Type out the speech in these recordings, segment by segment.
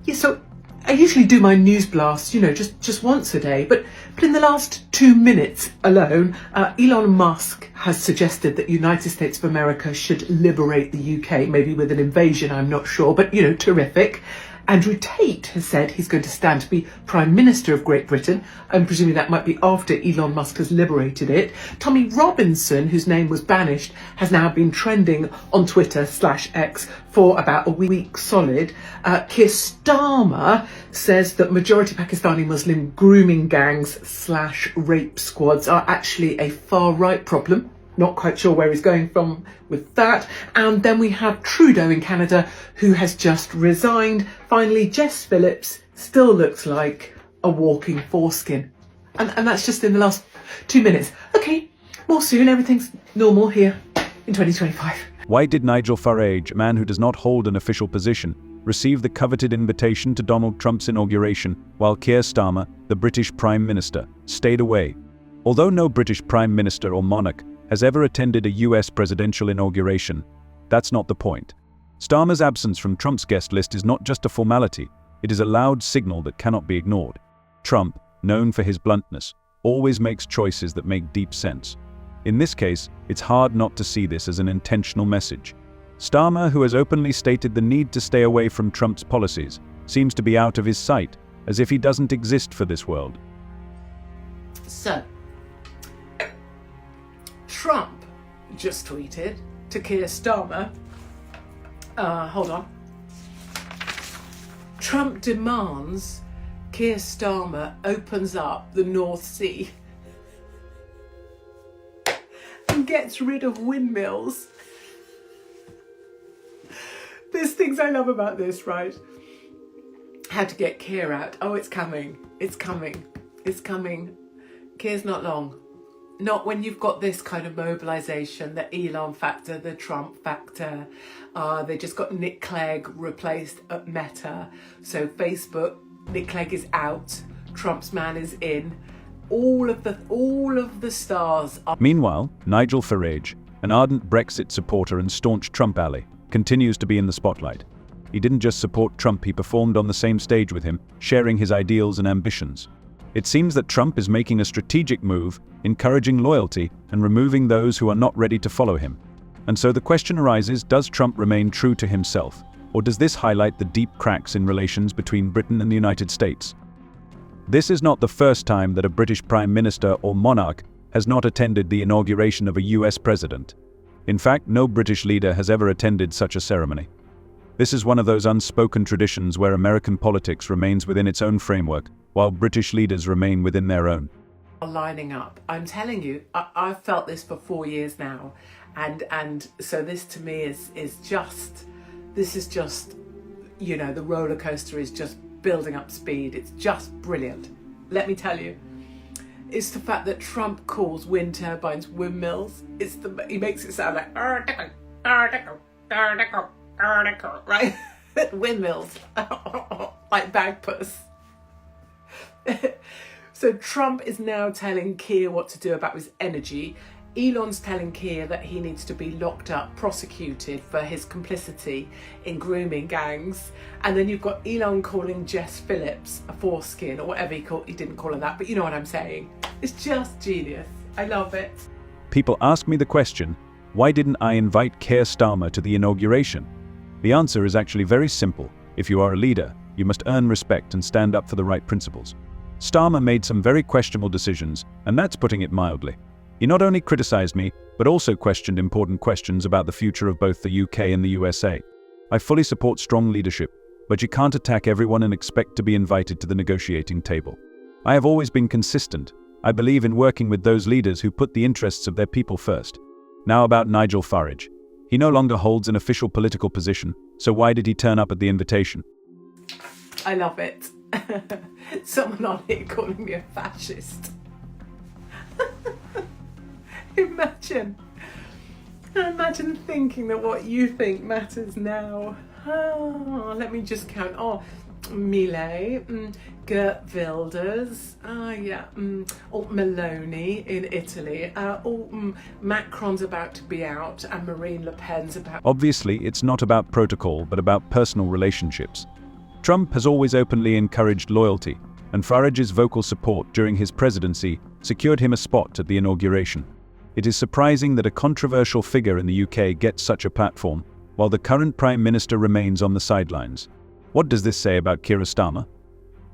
Yeah, so I usually do my news blasts, just once a day, but in the last 2 minutes alone, Elon Musk has suggested that United States of America should liberate the UK, maybe with an invasion, I'm not sure, but, terrific. Andrew Tate has said he's going to stand to be Prime Minister of Great Britain. I'm presuming that might be after Elon Musk has liberated it. Tommy Robinson, whose name was banished, has now been trending on Twitter/X for about a week solid. Keir Starmer says that majority Pakistani Muslim grooming gangs/rape squads are actually a far-right problem. Not quite sure where he's going from with that. And then we have Trudeau in Canada, who has just resigned. Finally, Jess Phillips still looks like a walking foreskin. And that's just in the last 2 minutes. Okay, more soon. Everything's normal here in 2025. Why did Nigel Farage, a man who does not hold an official position, receive the coveted invitation to Donald Trump's inauguration, while Keir Starmer, the British Prime Minister, stayed away? Although no British Prime Minister or monarch has ever attended a US presidential inauguration, that's not the point. Starmer's absence from Trump's guest list is not just a formality, it is a loud signal that cannot be ignored. Trump, known for his bluntness, always makes choices that make deep sense. In this case, it's hard not to see this as an intentional message. Starmer, who has openly stated the need to stay away from Trump's policies, seems to be out of his sight, as if he doesn't exist for this world. So, Trump just tweeted to Keir Starmer, hold on. Trump demands Keir Starmer opens up the North Sea and gets rid of windmills. There's things I love about this, right? How to get Keir out. Oh, it's coming. It's coming. It's coming. Keir's not long. Not when you've got this kind of mobilisation, the Elon factor, the Trump factor. They just got Nick Clegg replaced at Meta. So Facebook, Nick Clegg is out, Trump's man is in. All of the stars are... Meanwhile, Nigel Farage, an ardent Brexit supporter and staunch Trump ally, continues to be in the spotlight. He didn't just support Trump, he performed on the same stage with him, sharing his ideals and ambitions. It seems that Trump is making a strategic move, encouraging loyalty and removing those who are not ready to follow him. And so the question arises, does Trump remain true to himself? Or does this highlight the deep cracks in relations between Britain and the United States? This is not the first time that a British Prime Minister or monarch has not attended the inauguration of a US president. In fact, no British leader has ever attended such a ceremony. This is one of those unspoken traditions where American politics remains within its own framework, while British leaders remain within their own. Lining up. I'm telling you, I've felt this for 4 years now, and so this to me is just the roller coaster is just building up speed. It's just brilliant. Let me tell you, it's the fact that Trump calls wind turbines windmills. He makes it sound like right? Windmills like bagpuss. So Trump is now telling Keir what to do about his energy. Elon's telling Keir that he needs to be locked up, prosecuted for his complicity in grooming gangs. And then you've got Elon calling Jess Phillips a foreskin, or whatever he didn't call her that, but you know what I'm saying. It's just genius. I love it. People ask me the question, why didn't I invite Keir Starmer to the inauguration? The answer is actually very simple. If you are a leader, you must earn respect and stand up for the right principles. Starmer made some very questionable decisions, and that's putting it mildly. He not only criticized me, but also questioned important questions about the future of both the UK and the USA. I fully support strong leadership, but you can't attack everyone and expect to be invited to the negotiating table. I have always been consistent. I believe in working with those leaders who put the interests of their people first. Now about Nigel Farage. He no longer holds an official political position, so why did he turn up at the invitation? I love it. Someone on here calling me a fascist. Imagine thinking that what you think matters now. Oh, let me just count. Oh, Millet, Geert Wilders, Meloni in Italy, Macron's about to be out, and Marine Le Pen's about... Obviously, it's not about protocol, but about personal relationships. Trump has always openly encouraged loyalty, and Farage's vocal support during his presidency secured him a spot at the inauguration. It is surprising that a controversial figure in the UK gets such a platform, while the current Prime Minister remains on the sidelines. What does this say about Keir Starmer?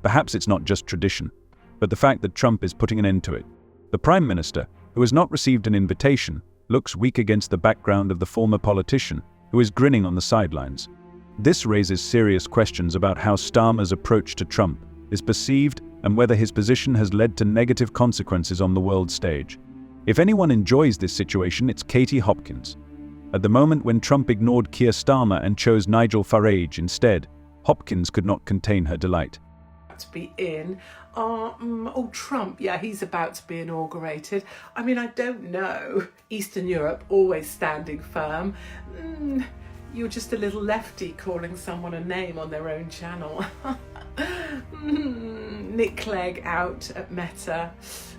Perhaps it's not just tradition, but the fact that Trump is putting an end to it. The Prime Minister, who has not received an invitation, looks weak against the background of the former politician, who is grinning on the sidelines. This raises serious questions about how Starmer's approach to Trump is perceived and whether his position has led to negative consequences on the world stage. If anyone enjoys this situation, it's Katie Hopkins. At the moment when Trump ignored Keir Starmer and chose Nigel Farage instead, Hopkins could not contain her delight. To be in. Trump, yeah, he's about to be inaugurated. I mean, I don't know. Eastern Europe, always standing firm. You're just a little lefty calling someone a name on their own channel. Nick Clegg out at Meta.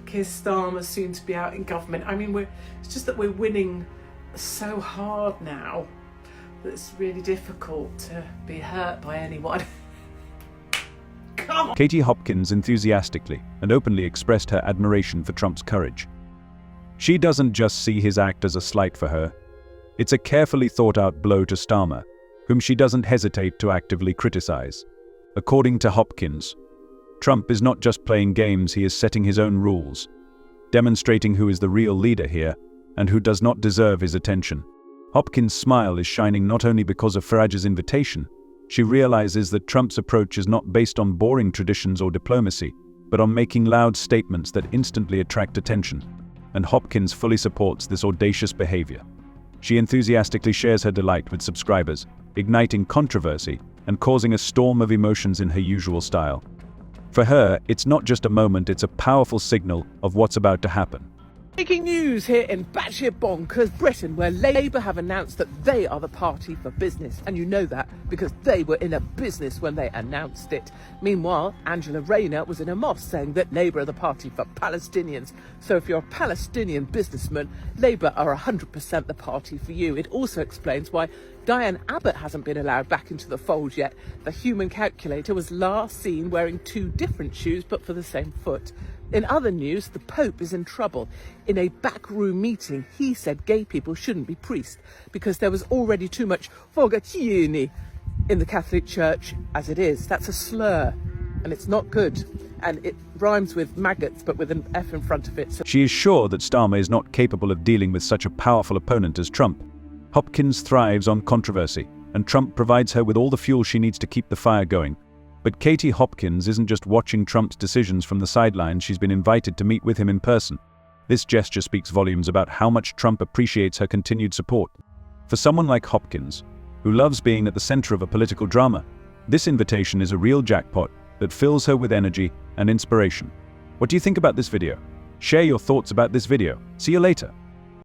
Keir Starmer soon to be out in government. I mean, it's just that we're winning so hard now that it's really difficult to be hurt by anyone. Katie Hopkins enthusiastically and openly expressed her admiration for Trump's courage. She doesn't just see his act as a slight for her. It's a carefully thought-out blow to Starmer, whom she doesn't hesitate to actively criticize. According to Hopkins, Trump is not just playing games, he is setting his own rules, demonstrating who is the real leader here and who does not deserve his attention. Hopkins' smile is shining not only because of Farage's invitation. She realizes that Trump's approach is not based on boring traditions or diplomacy, but on making loud statements that instantly attract attention. And Hopkins fully supports this audacious behavior. She enthusiastically shares her delight with subscribers, igniting controversy and causing a storm of emotions in her usual style. For her, it's not just a moment, it's a powerful signal of what's about to happen. Breaking news here in batshit bonkers Britain, where Labour have announced that they are the party for business. And you know that because they were in a business when they announced it. Meanwhile, Angela Rayner was in a mosque saying that Labour are the party for Palestinians. So if you're a Palestinian businessman, Labour are 100% the party for you. It also explains why Diane Abbott hasn't been allowed back into the fold yet. The human calculator was last seen wearing 2 different shoes but for the same foot. In other news, the Pope is in trouble. In a backroom meeting, he said gay people shouldn't be priests because there was already too much forgatini in the Catholic Church as it is. That's a slur, and it's not good. And it rhymes with maggots, but with an F in front of it. So she is sure that Starmer is not capable of dealing with such a powerful opponent as Trump. Hopkins thrives on controversy, and Trump provides her with all the fuel she needs to keep the fire going. But Katie Hopkins isn't just watching Trump's decisions from the sidelines, she's been invited to meet with him in person. This gesture speaks volumes about how much Trump appreciates her continued support. For someone like Hopkins, who loves being at the center of a political drama, this invitation is a real jackpot that fills her with energy and inspiration. What do you think about this video? Share your thoughts about this video. See you later.